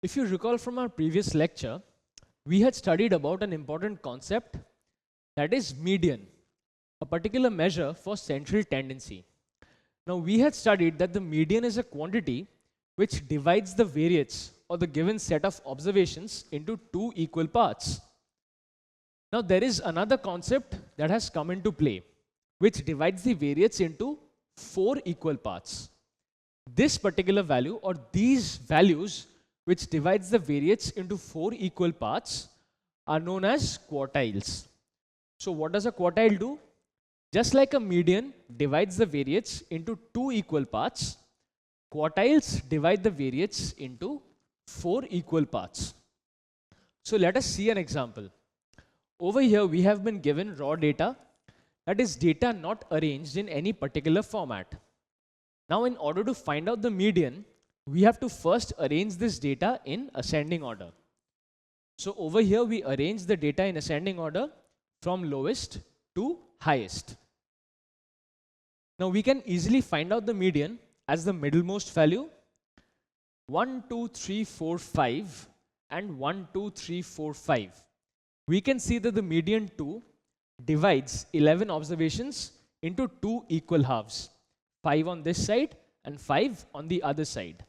If you recall from our previous lecture, we had studied about an important concept, that is median, a particular measure for central tendency. Now we had studied that the median is a quantity which divides the variates or the given set of observations into two equal parts. Now there is another concept that has come into play, which divides the variates into four equal parts. This particular value or these values which divides the variates into four equal parts are known as quartiles. So what does a quartile do? Just like a median divides the variates into two equal parts, quartiles divide the variates into four equal parts. So let us see an example. Over here we have been given raw data, that is data not arranged in any particular format. Now in order to find out the median, we have to first arrange this data in ascending order. So over here we arrange the data in ascending order from lowest to highest. Now we can easily find out the median as the middlemost value 1, 2, 3, 4, 5 and 1, 2, 3, 4, 5. We can see that the median 2 divides 11 observations into two equal halves, 5 on this side and 5 on the other side.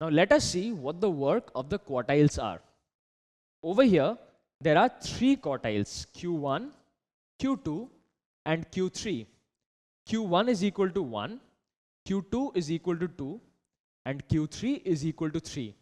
Now let us see what the work of the quartiles are. Over here there are three quartiles, Q1, Q2 and Q3. Q1 is equal to 1, Q2 is equal to 2 and Q3 is equal to 3.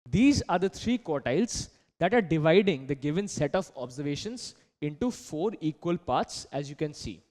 These are the three quartiles that are dividing the given set of observations into four equal parts, as you can see.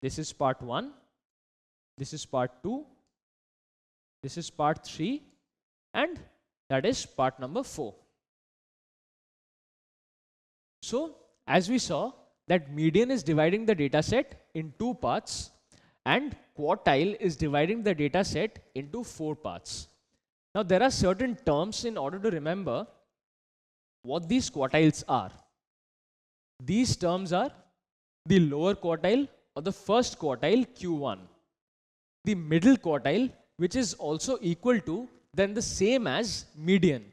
This is part 1, this is part 2, this is part 3 and that is part number 4. So as we saw that median is dividing the data set in two parts and quartile is dividing the data set into four parts. Now there are certain terms in order to remember what these quartiles are. These terms are the lower quartile or the first quartile Q1, the middle quartile which is also equal to then the same as median.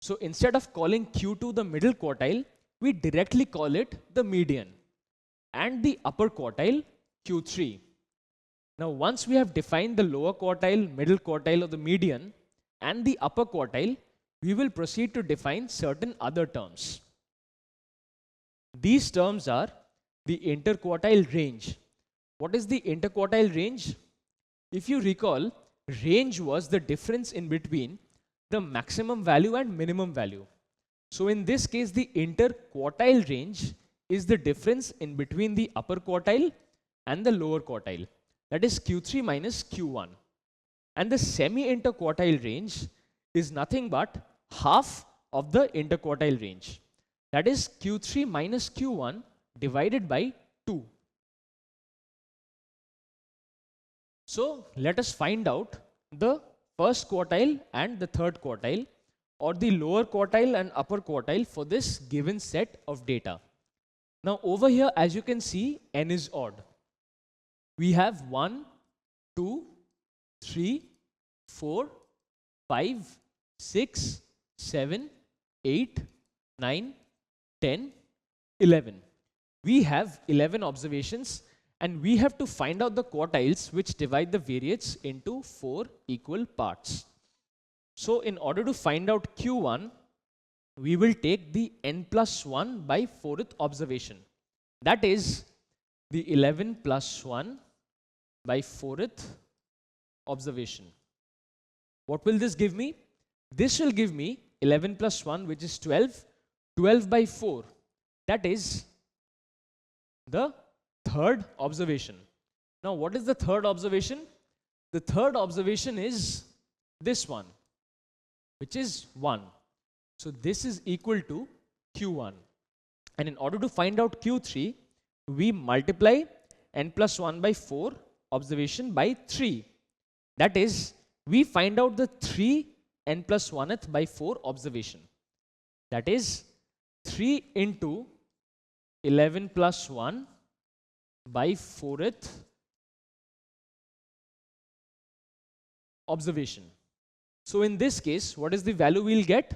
So instead of calling Q2 the middle quartile, we directly call it the median, and the upper quartile Q3. Now once we have defined the lower quartile, middle quartile or the median and the upper quartile, we will proceed to define certain other terms. These terms are the interquartile range. What is the interquartile range? If you recall, range was the difference in between the maximum value and minimum value. So in this case, the interquartile range is the difference in between the upper quartile and the lower quartile. That is Q3 minus Q1. And the semi-interquartile range is nothing but half of the interquartile range. That is Q3 minus Q1 divided by 2. So let us find out the first quartile and the third quartile, or the lower quartile and upper quartile for this given set of data. Now over here, as you can see, n is odd. We have 1, 2, 3, 4, 5, 6, 7, 8, 9, 10, 11. We have 11 observations and we have to find out the quartiles which divide the variates into four equal parts. So in order to find out Q1, we will take the n plus 1 by 4th observation. That is the 11 plus 1 by 4th observation. What will this give me? This will give me 11 plus 1, which is 12, 12 by 4. That is the third observation. Now what is the third observation? The third observation is this one, which is 1. So this is equal to Q1. And in order to find out Q3, we multiply n plus 1 by 4 observation by 3. That is, we find out the 3 n plus 1th by 4 observation. That is 3 into 11 plus 1 by 4th observation. So in this case, what is the value we'll get?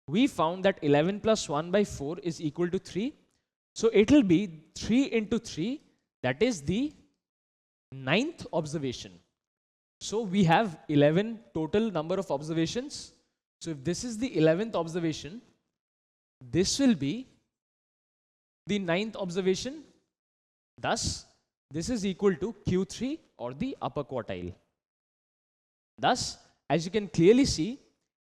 We found that 11 plus 1 by 4 is equal to 3. So it will be 3 into 3, that is the 9th observation. So we have 11 total number of observations. So if this is the 11th observation, this will be the 9th observation. Thus, this is equal to Q3 or the upper quartile. Thus, as you can clearly see,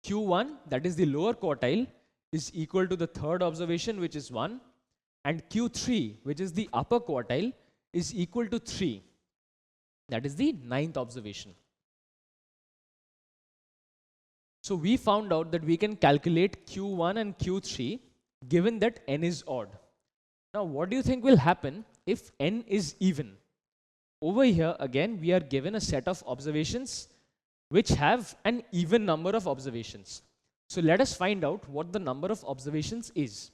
Q1, that is the lower quartile, is equal to the 3rd observation, which is 1, and Q3, which is the upper quartile, is equal to 3. That is the 9th observation. So we found out that we can calculate Q1 and Q3 given that n is odd. Now, what do you think will happen if n is even? Over here, again, we are given a set of observations which have an even number of observations. So let us find out what the number of observations is.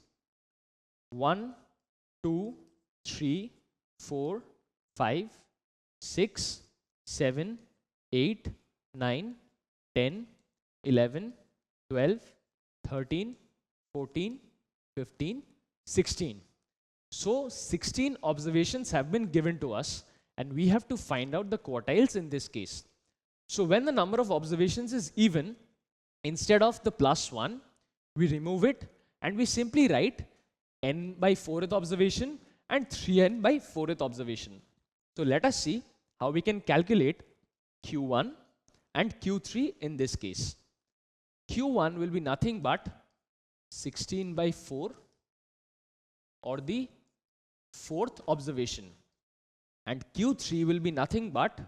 1, 2, 3, 4, 5, 6, 7, 8, 9, 10, 11, 12, 13, 14, 15, 16. So 16 observations have been given to us, and we have to find out the quartiles in this case. So when the number of observations is even, instead of the plus 1, we remove it and we simply write n by 4th observation and 3n by 4th observation. So let us see how we can calculate Q1 and Q3 in this case. Q1 will be nothing but 16 by 4 or the 4th observation, and Q3 will be nothing but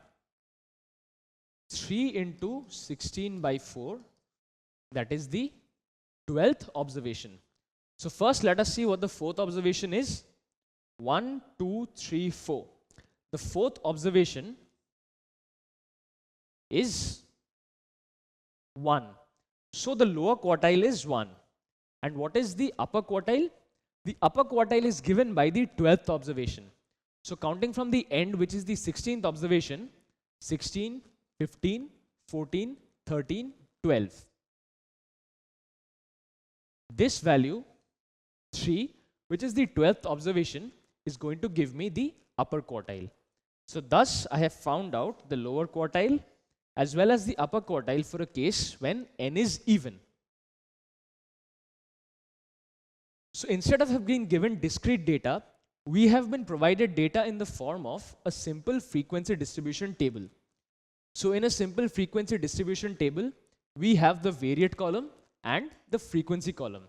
3 into 16 by 4, that is the 12th observation. So first let us see what the 4th observation is. 1, 2, 3, 4. The 4th observation is 1. So the lower quartile is 1. And what is the upper quartile? The upper quartile is given by the 12th observation. So counting from the end, which is the 16th observation, 16, 15, 14, 13, 12. This value 3, which is the 12th observation, is going to give me the upper quartile. So thus I have found out the lower quartile as well as the upper quartile for a case when n is even. So instead of being given discrete data, we have been provided data in the form of a simple frequency distribution table. So in a simple frequency distribution table, we have the variate column and the frequency column.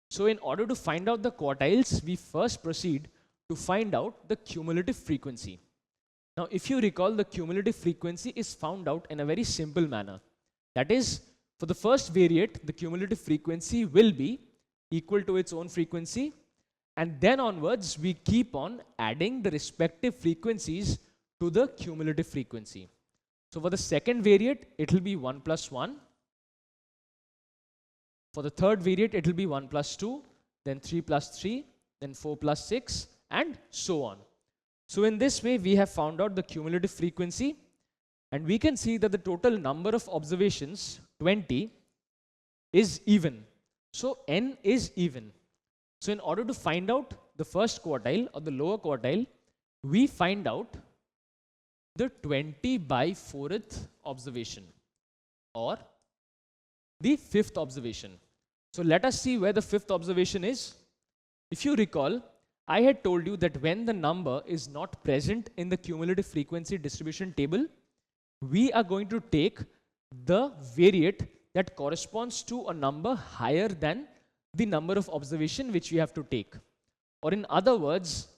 So in order to find out the quartiles, we first proceed to find out the cumulative frequency. Now, if you recall, the cumulative frequency is found out in a very simple manner. That is, for the first variate, the cumulative frequency will be equal to its own frequency, and then onwards, we keep on adding the respective frequencies to the cumulative frequency. So for the second variate, it will be 1 plus 1. For the third variate, it will be 1 plus 2, then 3 plus 3, then 4 plus 6, and so on. So in this way, we have found out the cumulative frequency, and we can see that the total number of observations, 20, is even. So n is even. So in order to find out the first quartile or the lower quartile, we find out the 20 by 4th observation or the 5th observation. So let us see where the 5th observation is. If you recall, I had told you that when the number is not present in the cumulative frequency distribution table, we are going to take the variate that corresponds to a number higher than the number of observation which we have to take. Or in other words,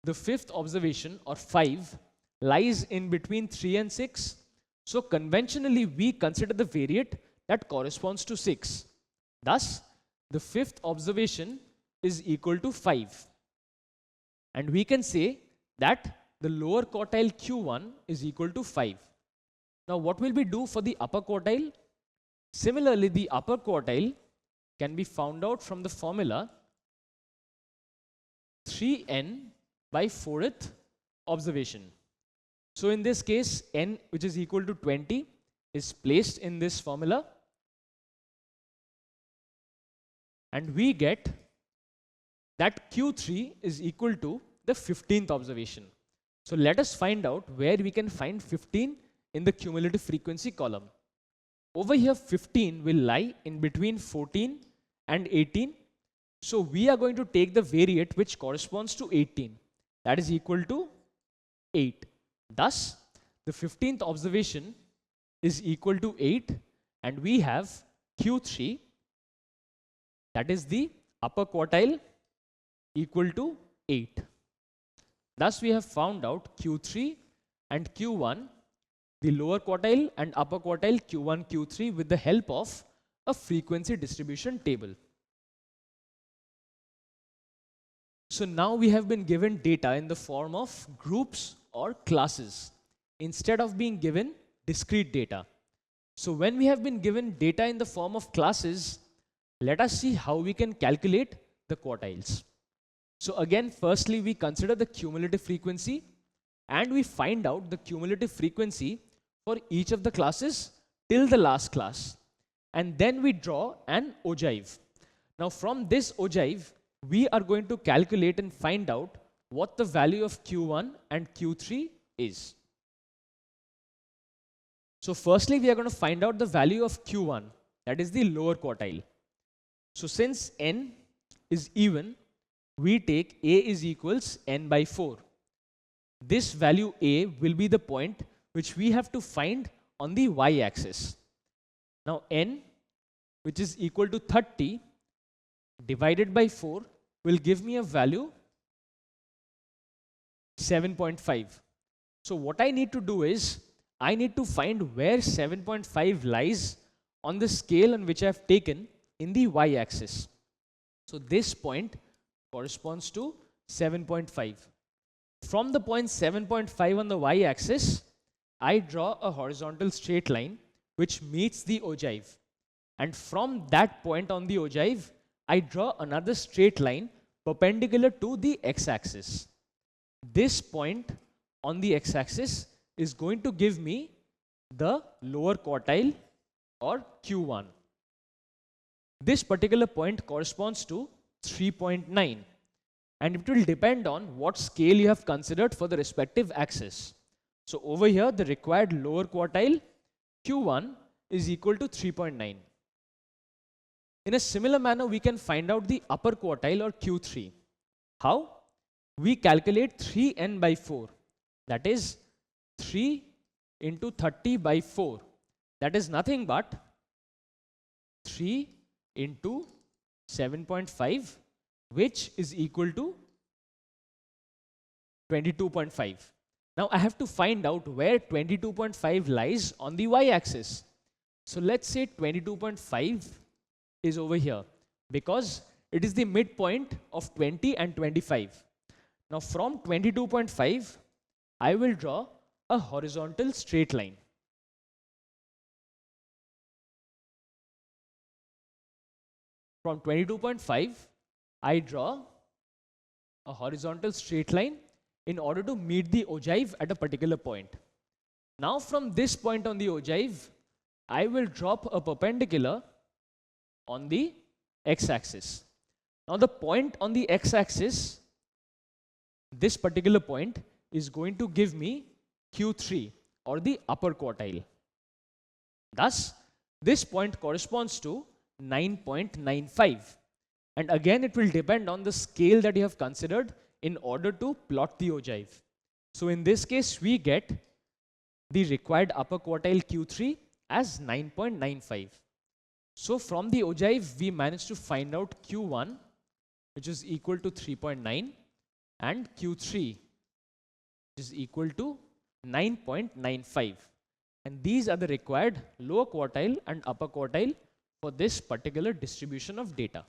the 5th observation or 5 lies in between 3 and 6. So conventionally, we consider the variate that corresponds to 6. Thus, the 5th observation is equal to 5. And we can say that the lower quartile Q1 is equal to 5. Now, what will we do for the upper quartile? Similarly, the upper quartile can be found out from the formula 3n by 4th observation. So in this case, n, which is equal to 20, is placed in this formula, And we get that Q3 is equal to the 15th observation. So let us find out where we can find 15 in the cumulative frequency column. Over here, 15 will lie in between 14 and 18. So we are going to take the variate which corresponds to 18. That is equal to 8. Thus, the 15th observation is equal to 8, and we have Q3, that is the upper quartile, equal to 8. Thus, we have found out Q3 and Q1, the lower quartile and upper quartile Q1, Q3 with the help of a frequency distribution table. So now we have been given data in the form of groups or classes instead of being given discrete data. So when we have been given data in the form of classes, let us see how we can calculate the quartiles. So again, firstly, we consider the cumulative frequency and we find out the cumulative frequency for each of the classes till the last class. And then we draw an ogive. Now from this ogive, we are going to calculate and find out what the value of Q1 and Q3 is. So firstly, we are going to find out the value of Q1, that is the lower quartile. So since n is even, we take a is equals n by 4. This value a will be the point which we have to find on the y-axis. Now n, which is equal to 30, divided by 4 will give me a value 7.5. So what I need to do is, I need to find where 7.5 lies on the scale on which I have taken in the y-axis. So this point corresponds to 7.5. From the point 7.5 on the y-axis, I draw a horizontal straight line which meets the ogive. And from that point on the ogive, I draw another straight line perpendicular to the x-axis. This point on the x-axis is going to give me the lower quartile or Q1. This particular point corresponds to 3.9, and it will depend on what scale you have considered for the respective axis. So over here, the required lower quartile Q1 is equal to 3.9. In a similar manner, we can find out the upper quartile or Q3. How? We calculate 3n by 4, that is 3 into 30 by 4. That is nothing but 3 into 7.5, which is equal to 22.5. Now I have to find out where 22.5 lies on the y-axis. So let's say 22.5 is over here because it is the midpoint of 20 and 25. Now from 22.5, I will draw a horizontal straight line. From 22.5, I draw a horizontal straight line in order to meet the ogive at a particular point. Now from this point on the ogive, I will drop a perpendicular on the x-axis. Now the point on the x-axis, this particular point is going to give me Q3 or the upper quartile. Thus, this point corresponds to 9.95. And again, it will depend on the scale that you have considered in order to plot the ogive. So in this case, we get the required upper quartile Q3 as 9.95. So from the ogive, we managed to find out Q1, which is equal to 3.9, and Q3, which is equal to 9.95. And these are the required lower quartile and upper quartile for this particular distribution of data.